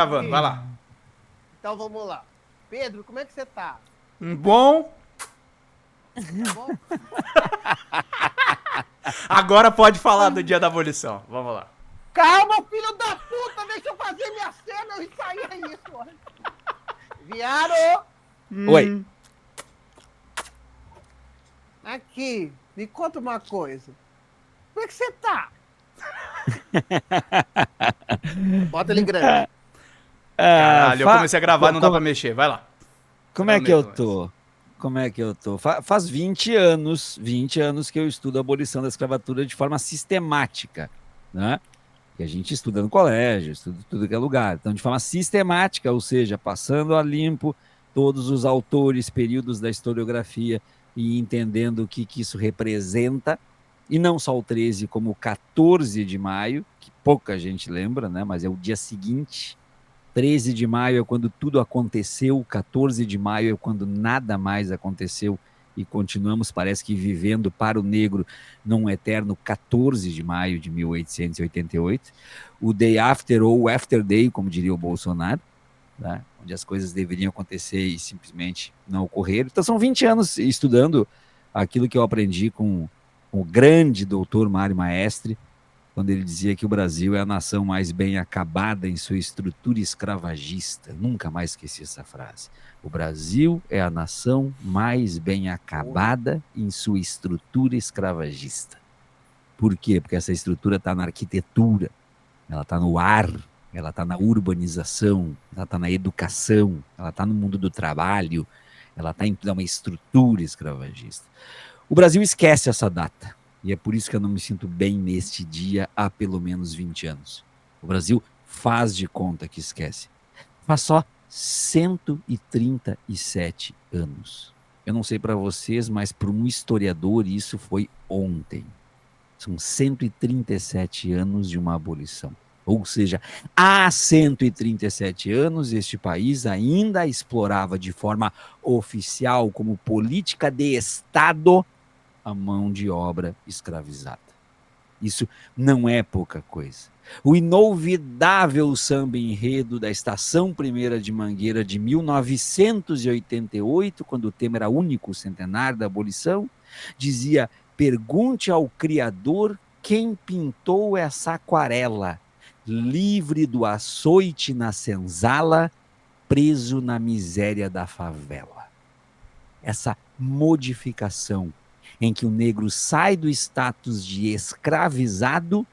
Gravando, vai lá. Então vamos lá. Pedro, como é que você tá? Bom, Tá bom? agora pode falar do dia da abolição. Vamos lá. Calma, filho da puta! Deixa eu fazer minha cena, eu ensaiei isso. Viado! Oi. Aqui, me conta uma coisa. Como é que você tá? Bota ele grande. Caralho, eu comecei a gravar, não dá pra mexer. Vai lá. Você Como vai é no que meio eu do lance. tô? Como é que eu tô? Faz 20 anos que eu estudo a abolição da escravatura de forma sistemática, né? Que a gente estuda no colégio, estuda em tudo que é lugar. Então, de forma sistemática, ou seja, passando a limpo todos os autores, períodos da historiografia e entendendo o que isso representa, e não só o 13 como o 14 de maio, que pouca gente lembra, né? Mas é o dia seguinte. 13 de maio é quando tudo aconteceu, 14 de maio é quando nada mais aconteceu e continuamos, parece que vivendo para o negro num eterno 14 de maio de 1888, o day after ou after day, como diria o Bolsonaro, né? Onde as coisas deveriam acontecer e simplesmente não ocorreram. Então são 20 anos estudando aquilo que eu aprendi com o grande doutor Mário Maestre, quando ele dizia que o Brasil é a nação mais bem acabada em sua estrutura escravagista. Nunca mais esqueci essa frase. O Brasil é a nação mais bem acabada em sua estrutura escravagista. Por quê? Porque essa estrutura está na arquitetura, ela está no ar, ela está na urbanização, ela está na educação, ela está no mundo do trabalho, ela está em uma estrutura escravagista. O Brasil esquece essa data. E é por isso que eu não me sinto bem neste dia há pelo menos 20 anos. O Brasil faz de conta que esquece. Faz só 137 anos. Eu não sei para vocês, mas para um historiador isso foi ontem. São 137 anos de uma abolição. Ou seja, há 137 anos, este país ainda explorava de forma oficial, como política de Estado, a mão de obra escravizada. Isso não é pouca coisa. O inolvidável samba enredo da Estação Primeira de Mangueira de 1988, quando o tema era único centenário da abolição, dizia: pergunte ao Criador quem pintou essa aquarela, livre do açoite na senzala, preso na miséria da favela. Essa modificação em que o negro sai do status de escravizado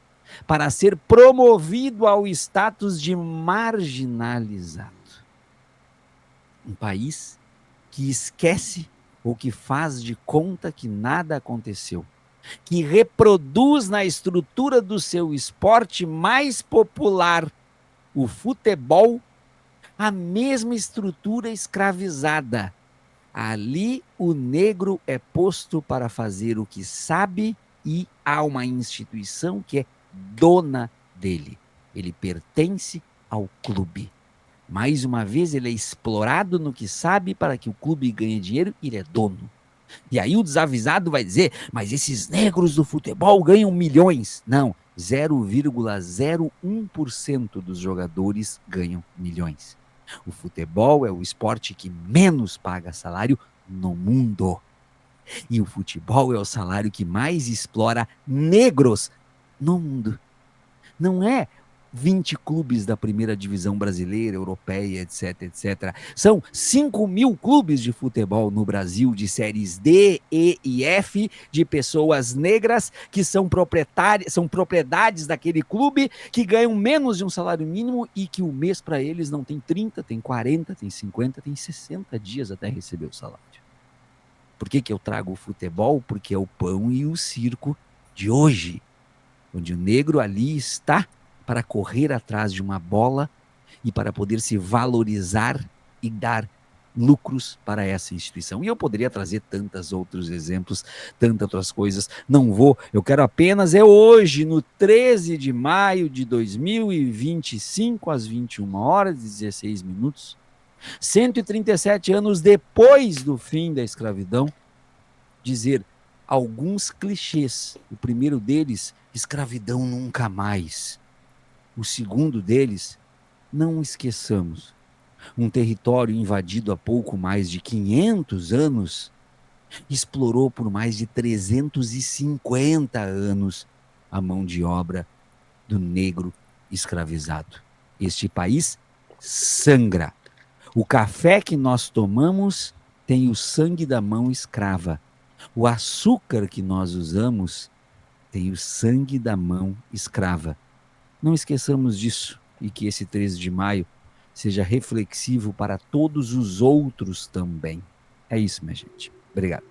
para ser promovido ao status de marginalizado. Um país que esquece ou que faz de conta que nada aconteceu, que reproduz na estrutura do seu esporte mais popular, o futebol, a mesma estrutura escravizada. Ali o negro é posto para fazer o que sabe e há uma instituição que é dona dele. Ele pertence ao clube. Mais uma vez, ele é explorado no que sabe para que o clube ganhe dinheiro e ele é dono. E aí o desavisado vai dizer, mas esses negros do futebol ganham milhões. Não, 0,01% dos jogadores ganham milhões. O futebol é o esporte que menos paga salário no mundo. E o futebol é o salário que mais explora negros no mundo. Não é 20 clubes da primeira divisão brasileira, europeia, etc, etc. São 5 mil clubes de futebol no Brasil, de séries D, E e F, de pessoas negras que são propriedades daquele clube, que ganham menos de um salário mínimo e que o mês para eles não tem 30, tem 40, tem 50, tem 60 dias até receber o salário. Por que eu trago o futebol? Porque é o pão e o circo de hoje, onde o negro ali está para correr atrás de uma bola e para poder se valorizar e dar lucros para essa instituição. E eu poderia trazer tantos outros exemplos, tantas outras coisas. Não vou, eu quero apenas hoje, no 13 de maio de 2025, às 21 horas e 16 minutos, 137 anos depois do fim da escravidão, dizer alguns clichês. O primeiro deles, escravidão nunca mais. O segundo deles, Não esqueçamos, um território invadido há pouco mais de 500 anos explorou por mais de 350 anos a mão de obra do negro escravizado. Este país sangra. O café que nós tomamos tem o sangue da mão escrava. O açúcar que nós usamos tem o sangue da mão escrava. Não esqueçamos disso e que esse 13 de maio seja reflexivo para todos os outros também. É isso, minha gente. Obrigado.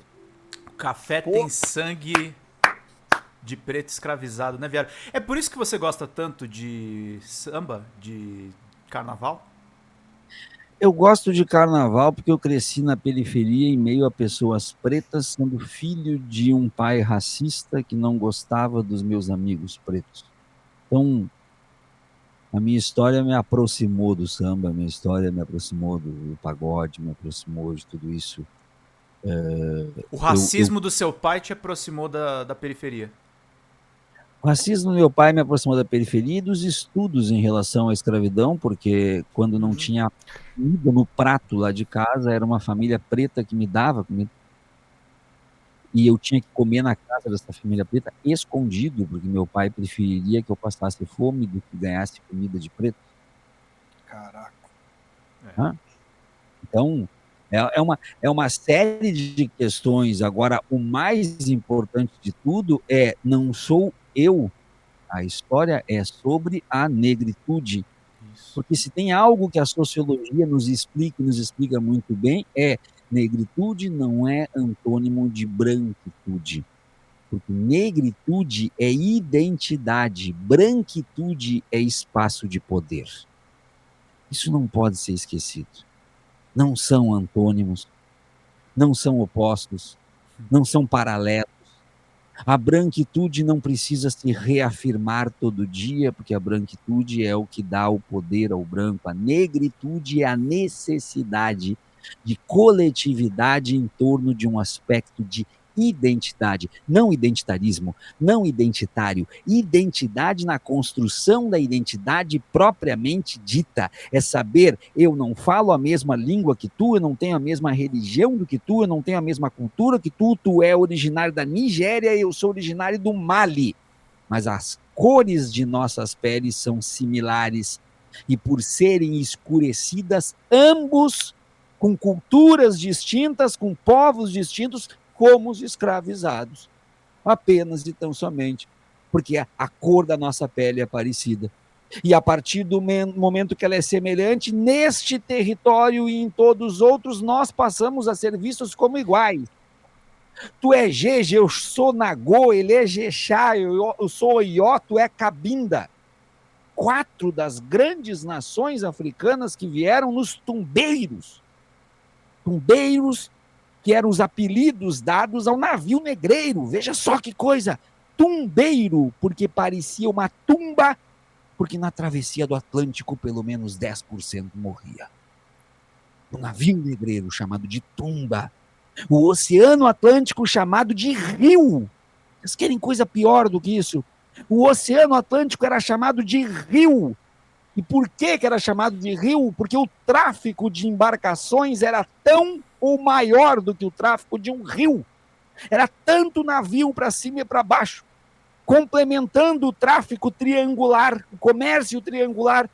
O café tem sangue de preto escravizado, né, Viário? É por isso que você gosta tanto de samba, de carnaval? Eu gosto de carnaval porque eu cresci na periferia em meio a pessoas pretas, sendo filho de um pai racista que não gostava dos meus amigos pretos. Então, a minha história me aproximou do samba, a minha história me aproximou do pagode, me aproximou de tudo isso. O racismo do seu pai te aproximou da periferia? O racismo do meu pai me aproximou da periferia e dos estudos em relação à escravidão, porque quando não tinha comida no prato lá de casa, era uma família preta que me dava comida. E eu tinha que comer na casa dessa família preta escondido, porque meu pai preferiria que eu passasse fome do que ganhasse comida de preto. Caraca. Então, é uma série de questões. Agora, o mais importante de tudo não sou eu. A história é sobre a negritude. Isso. Porque se tem algo que a sociologia nos explica muito bem, negritude não é antônimo de branquitude. Porque negritude é identidade, branquitude é espaço de poder. Isso não pode ser esquecido. Não são antônimos, não são opostos, não são paralelos. A branquitude não precisa se reafirmar todo dia, porque a branquitude é o que dá o poder ao branco. A negritude é a necessidade de coletividade em torno de um aspecto de identidade, não identitarismo, não identitário, identidade na construção da identidade propriamente dita. É saber, eu não falo a mesma língua que tu, eu não tenho a mesma religião do que tu, eu não tenho a mesma cultura que tu é originário da Nigéria, eu sou originário do Mali, mas as cores de nossas peles são similares e por serem escurecidas, ambos com culturas distintas, com povos distintos, fomos escravizados, apenas e tão somente porque a cor da nossa pele é parecida. E a partir do momento que ela é semelhante, neste território e em todos os outros, nós passamos a ser vistos como iguais. Tu é Jeje, eu sou Nagô, ele é Jexá, eu sou Oió, tu é Cabinda. 4 das grandes nações africanas que vieram nos tumbeiros. Tumbeiros que eram os apelidos dados ao navio negreiro. Veja só que coisa! Tumbeiro, porque parecia uma tumba, porque na travessia do Atlântico pelo menos 10% morria. O navio negreiro chamado de tumba. O Oceano Atlântico chamado de rio. Vocês querem coisa pior do que isso? O Oceano Atlântico era chamado de rio. E por que era chamado de rio? Porque o tráfico de embarcações era tão ou maior do que o tráfico de um rio. Era tanto navio para cima e para baixo, complementando o tráfico triangular, o comércio triangular,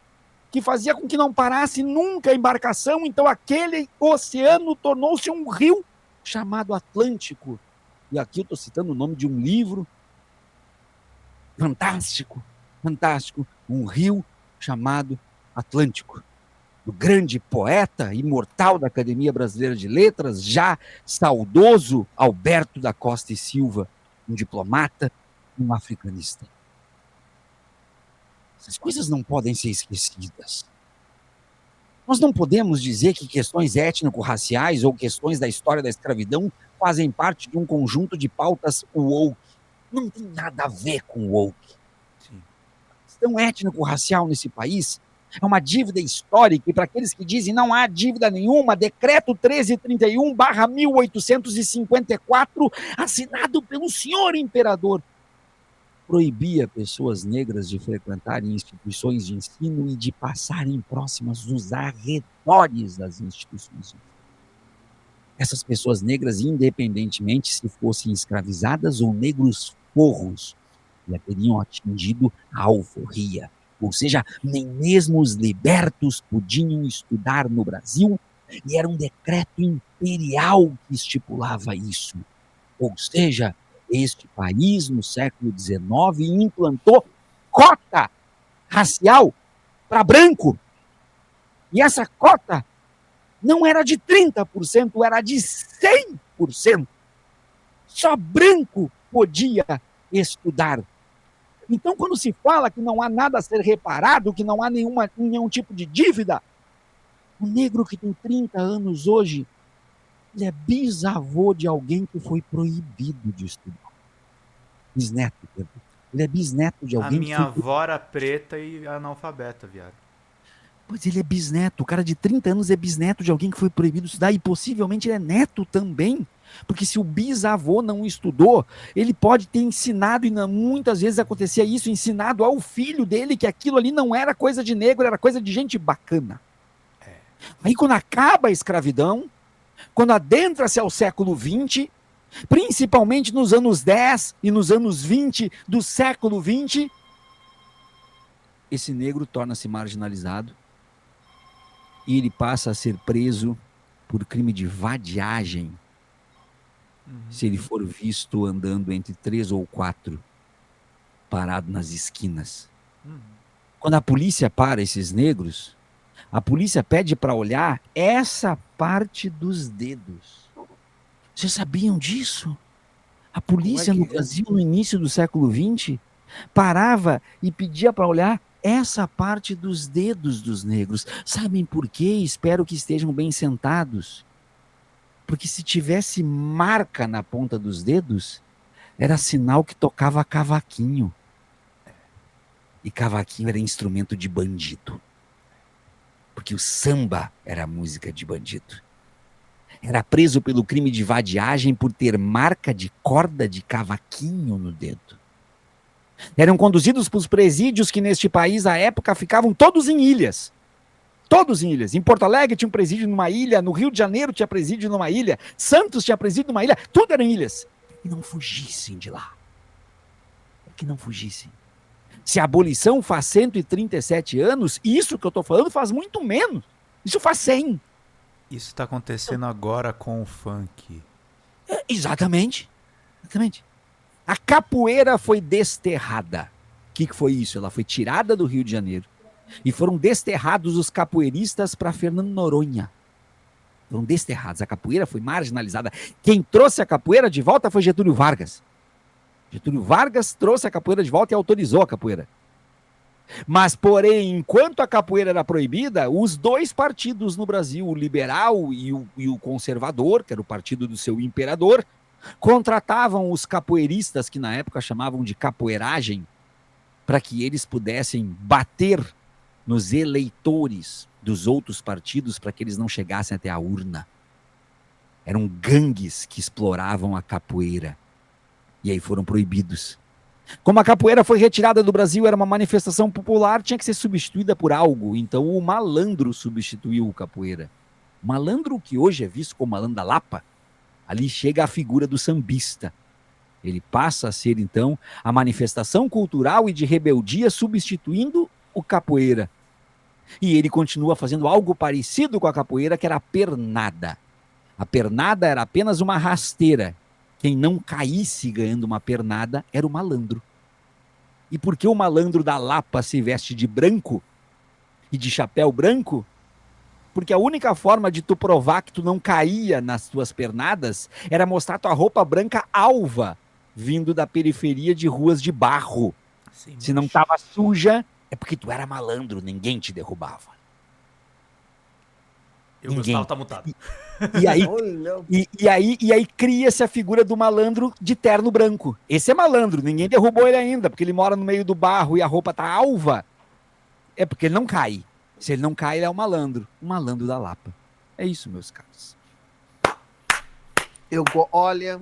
que fazia com que não parasse nunca a embarcação. Então aquele oceano tornou-se um rio chamado Atlântico. E aqui eu estou citando o nome de um livro fantástico, fantástico, um rio chamado Atlântico, do grande poeta imortal da Academia Brasileira de Letras, já saudoso Alberto da Costa e Silva, um diplomata, um africanista. Essas coisas não podem ser esquecidas. Nós não podemos dizer que questões étnico-raciais ou questões da história da escravidão fazem parte de um conjunto de pautas woke. Não tem nada a ver com woke. A questão étnico-racial nesse país é uma dívida histórica, e para aqueles que dizem não há dívida nenhuma, decreto 1331/1854, assinado pelo senhor imperador, proibia pessoas negras de frequentarem instituições de ensino e de passarem próximas dos arredores das instituições. Essas pessoas negras, independentemente se fossem escravizadas ou negros forros, já teriam atingido a alforria. Ou seja, nem mesmo os libertos podiam estudar no Brasil, e era um decreto imperial que estipulava isso. Ou seja, este país, no século XIX, implantou cota racial para branco. E essa cota não era de 30%, era de 100%. Só branco podia estudar. Então, quando se fala que não há nada a ser reparado, que não há nenhum tipo de dívida, o negro que tem 30 anos hoje, ele é bisavô de alguém que foi proibido de estudar. Bisneto, ele é bisneto de A alguém minha avó era preta e analfabeta, viado. Pois ele é bisneto, o cara de 30 anos é bisneto de alguém que foi proibido de estudar e possivelmente ele é neto também. Porque se o bisavô não estudou, ele pode ter ensinado, e muitas vezes acontecia isso, ensinado ao filho dele que aquilo ali não era coisa de negro, era coisa de gente bacana. Aí quando acaba a escravidão, quando adentra-se ao século XX, principalmente nos anos 10 e nos anos 20 do século XX, esse negro torna-se marginalizado e ele passa a ser preso por crime de vadiagem, se ele for visto andando entre 3 ou 4, parado nas esquinas. Quando a polícia para esses negros, a polícia pede para olhar essa parte dos dedos. Vocês sabiam disso? A polícia no Brasil, no início do século XX, parava e pedia para olhar essa parte dos dedos dos negros. Sabem por quê? Espero que estejam bem sentados. Porque se tivesse marca na ponta dos dedos, era sinal que tocava cavaquinho. E cavaquinho era instrumento de bandido. Porque o samba era música de bandido. Era preso pelo crime de vadiagem por ter marca de corda de cavaquinho no dedo. Eram conduzidos para os presídios que neste país, à época, ficavam todos em ilhas. Todos em ilhas. Em Porto Alegre tinha um presídio numa ilha, no Rio de Janeiro tinha presídio numa ilha, Santos tinha presídio numa ilha, tudo eram ilhas. E não fugissem de lá. Que não fugissem. Se a abolição faz 137 anos, isso que eu estou falando faz muito menos. Isso faz 100. Isso está acontecendo agora com o funk. Exatamente. Exatamente. A capoeira foi desterrada. O que foi isso? Ela foi tirada do Rio de Janeiro. E foram desterrados os capoeiristas para Fernando Noronha. Foram desterrados. A capoeira foi marginalizada. Quem trouxe a capoeira de volta foi Getúlio Vargas. Getúlio Vargas trouxe a capoeira de volta e autorizou a capoeira. Mas, porém, enquanto a capoeira era proibida, os dois partidos no Brasil, o liberal e o conservador, que era o partido do seu imperador, contratavam os capoeiristas, que na época chamavam de capoeiragem, para que eles pudessem bater nos eleitores dos outros partidos para que eles não chegassem até a urna. Eram gangues que exploravam a capoeira. E aí foram proibidos. Como a capoeira foi retirada do Brasil, era uma manifestação popular, tinha que ser substituída por algo. Então o malandro substituiu o capoeira. O malandro, que hoje é visto como malandro da Lapa, ali chega a figura do sambista. Ele passa a ser, então, a manifestação cultural e de rebeldia substituindo o capoeira. E ele continua fazendo algo parecido com a capoeira, que era a pernada. A pernada era apenas uma rasteira. Quem não caísse ganhando uma pernada era o malandro. E por que o malandro da Lapa se veste de branco e de chapéu branco? Porque a única forma de tu provar que tu não caía nas tuas pernadas era mostrar tua roupa branca alva, vindo da periferia de ruas de barro. Sim, se não tava suja, é porque tu era malandro, ninguém te derrubava. O Gustavo tá mutado. E aí cria-se a figura do malandro de terno branco. Esse é malandro, ninguém derrubou ele ainda, porque ele mora no meio do barro e a roupa tá alva. É porque ele não cai. Se ele não cai, ele é um malandro da Lapa. É isso, meus caros. Olha,